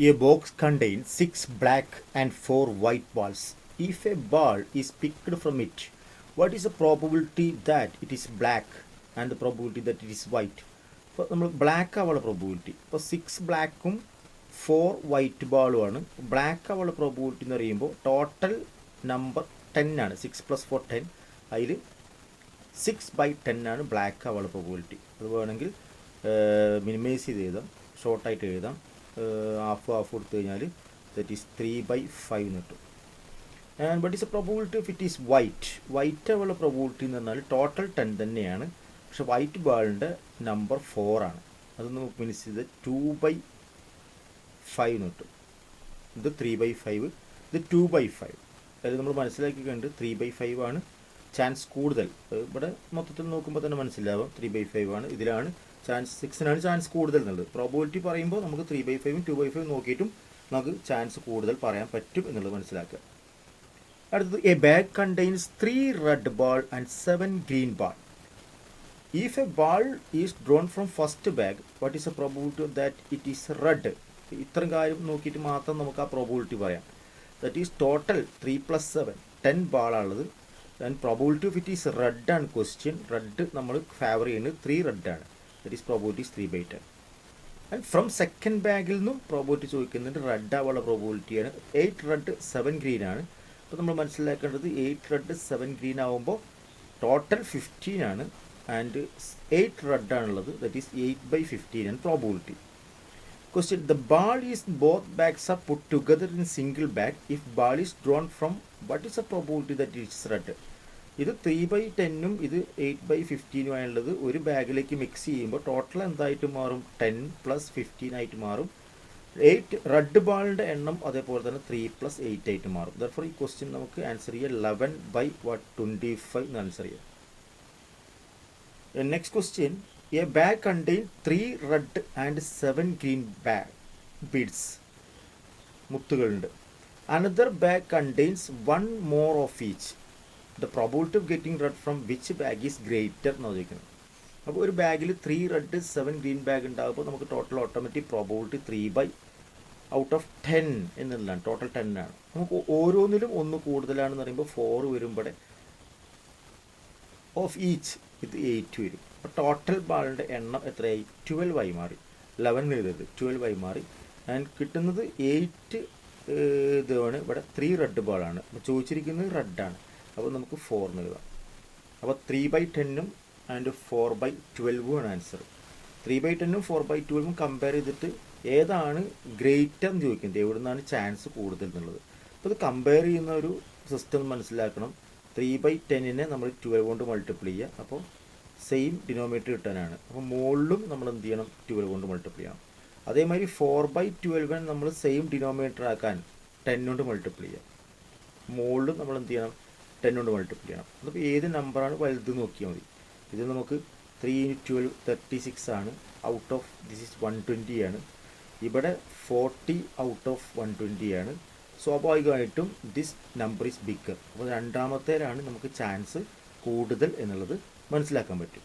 A box contains 6 black and 4 white balls. If a ball is picked from it, what is the probability that it is black and the probability that it is white? ഇപ്പോൾ നമ്മൾ black ആവാനുള്ള probability ഇപ്പോൾ 6 ബ്ലാക്കും 4 white ബാളുമാണ്. Black ആവാനുള്ള probability എന്ന് പറയുമ്പോൾ total number 10 ആണ്. 6 + 4 10. അതിൽ 6/10 ആണ് ബ്ലാക്ക് ആവാനുള്ള പ്രോബിലിറ്റി. അത് വേണമെങ്കിൽ മിനിമൈസ് ചെയ്ത് എഴുതാം, ഷോർട്ടായിട്ട് എഴുതാം. ഹാഫ് കൊടുത്തു കഴിഞ്ഞാൽ ദറ്റ് ഈസ് 3/5 എന്ന് കിട്ടും. And but is a probability if it is white ആവുള്ള പ്രോബിലിറ്റി എന്ന് പറഞ്ഞാൽ ടോട്ടൽ 10 തന്നെയാണ്, പക്ഷെ വൈറ്റ് ബാളിൻ്റെ നമ്പർ 4 ആണ്. അത് നമുക്ക് മീൻസ് ചെയ്ത് 2/5 എന്ന് കിട്ടും. ഇത് 3/5, ഇത് 2/5. അതായത് നമ്മൾ മനസ്സിലാക്കി കണ്ട് 3/5 ആണ് ചാൻസ് കൂടുതൽ. ഇവിടെ മൊത്തത്തിൽ നോക്കുമ്പോൾ തന്നെ മനസ്സിലാവും 3/5 ആണ്. ഇതിലാണ് ചാൻസ് 6-നാണ് ചാൻസ് കൂടുതൽ എന്നുള്ളത്. പ്രോബിലിറ്റി പറയുമ്പോൾ നമുക്ക് 3/5ഉം 2/5 നോക്കിയിട്ടും നമുക്ക് ചാൻസ് കൂടുതൽ പറയാൻ പറ്റും എന്നുള്ളത് മനസ്സിലാക്കുക. അടുത്തത് a bag contains 3 red ball and 7 green ball. If a ball is drawn from first bag, what is a probability that it is red? ഇത്രയും കാര്യം നോക്കിയിട്ട് മാത്രം നമുക്ക് ആ പ്രോബിലിറ്റി പറയാം. ദാറ്റ് ഈസ് ടോട്ടൽ 3 + 7 10 ബാളാണുള്ളത്. And probability of it is red ആണ് question. Red നമ്മൾ ഫേവർ ചെയ്യുന്നത് 3 റെഡ് ആണ്. That is probability is 3/10. And from second ബാഗിൽ നിന്നും പ്രോബിലിറ്റി ചോദിക്കുന്നുണ്ട്. റെഡ് ആവാനുള്ള പ്രോബിലിറ്റിയാണ് 8 റെഡ് 7 ഗ്രീൻ ആണ്. അപ്പോൾ നമ്മൾ മനസ്സിലാക്കേണ്ടത് 8 റെഡ് 7 ഗ്രീൻ ആകുമ്പോൾ ടോട്ടൽ 15 ആണ്. ആൻഡ് 8 റെഡ് ആണുള്ളത്. ദറ്റ് ഈസ് 8/15 ആണ് probability. Question: the ball is both bags are put together in single bag. If ball is drawn from, what is the probability that it is red? ഇത് 3/10ഉം ഇത് 8/15ഉം ആണുള്ളത്. ഒരു ബാഗിലേക്ക് mix ചെയ്യുമ്പോൾ total എന്തായിട്ട് മാറും? 10 + 15 ആയിട്ട് മാറും. 8 റെഡ് ബാളിൻ്റെ എണ്ണം അതേപോലെ തന്നെ 3 + 8 ആയിട്ട് മാറും. ദർഫോർ ഈ ക്വസ്റ്റ്യൻ നമുക്ക് ആൻസർ ചെയ്യാം 11/25 എന്ന് ആൻസർ ചെയ്യാം. Next question: A bag contains 3 red and 7 green beads. മുത്തുകളുണ്ട്. Another bag contains 1 more of each. The probability of getting red from which bag is greater എന്ന് ചോദിക്കുന്നത്. അപ്പോൾ ഒരു ബാഗിൽ 3 റെഡ് 7 ഗ്രീൻ ബാഗ് ഉണ്ടാകുമ്പോൾ നമുക്ക് ടോട്ടൽ ഓട്ടോമാറ്റിക് പ്രോബിലിറ്റി 3/10 എന്നുള്ളതാണ്. Total 10 ആണ്. നമുക്ക് ഓരോന്നിലും ഒന്ന് കൂടുതലാണെന്ന് പറയുമ്പോൾ 4 വരുമ്പോൾ ഓഫ് ഈച്ച് ഇത് 8 വരും. അപ്പോൾ ടോട്ടൽ ബാളിൻ്റെ എണ്ണം എത്രയായി? 12 ആയി മാറി. 11 എഴുതരുത്, 12 ആയി മാറി. ആൻഡ് കിട്ടുന്നത് 8 ഇതാണ്. ഇവിടെ 3 റെഡ് ബാളാണ്. അപ്പോൾ ചോദിച്ചിരിക്കുന്നത് റെഡാണ്. അപ്പോൾ നമുക്ക് 4 എന്ന് എഴുതാം. അപ്പോൾ 3/10ഉം ആൻഡ് 4/12ഉം ആണ് ആൻസർ. 3/10ഉം 4/12ഉം കമ്പയർ ചെയ്തിട്ട് ഏതാണ് ഗ്രേറ്റർ എന്ന് ചോദിക്കുന്നത്, എവിടെ നിന്നാണ് ചാൻസ് കൂടുതൽ എന്നുള്ളത്. അപ്പോൾ ഇത് കമ്പയർ ചെയ്യുന്ന ഒരു സിസ്റ്റം മനസ്സിലാക്കണം. 3/10നെ നമ്മൾ 12 കൊണ്ട് മൾട്ടിപ്ലൈ ചെയ്യുക. അപ്പോൾ സെയിം ഡിനോമിനേറ്റർ കിട്ടാനാണ്. അപ്പോൾ മുകളിലും നമ്മൾ എന്ത് ചെയ്യണം? 12 കൊണ്ട് മൾട്ടിപ്ലൈ ചെയ്യണം. അതേമാതിരി 4/12 നമ്മൾ സെയിം ഡിനോമിനേറ്റർ ആക്കാൻ 10 കൊണ്ട് മൾട്ടിപ്ലൈ ചെയ്യാം. മുകളിലും നമ്മൾ എന്ത് ചെയ്യണം? 10 കൊണ്ട് മൾട്ടിപ്ലൈ ചെയ്യണം. അപ്പോൾ ഏത് നമ്പറാണ് വലുത് നോക്കിയാൽ മതി. ഇത് നമുക്ക് 3 × 12 36 ആണ്. ഔട്ട് ഓഫ് ദിസ് ഈസ് 120 ആണ്. ഇവിടെ 40 ഔട്ട് ഓഫ് 120 ആണ്. സ്വാഭാവികമായിട്ടും ദിസ് നമ്പർ ഈസ് ബിഗർ. അപ്പോൾ രണ്ടാമത്തേലാണ് നമുക്ക് ചാൻസ് കൂടുതൽ എന്നുള്ളത് മനസ്സിലാക്കാൻ പറ്റും.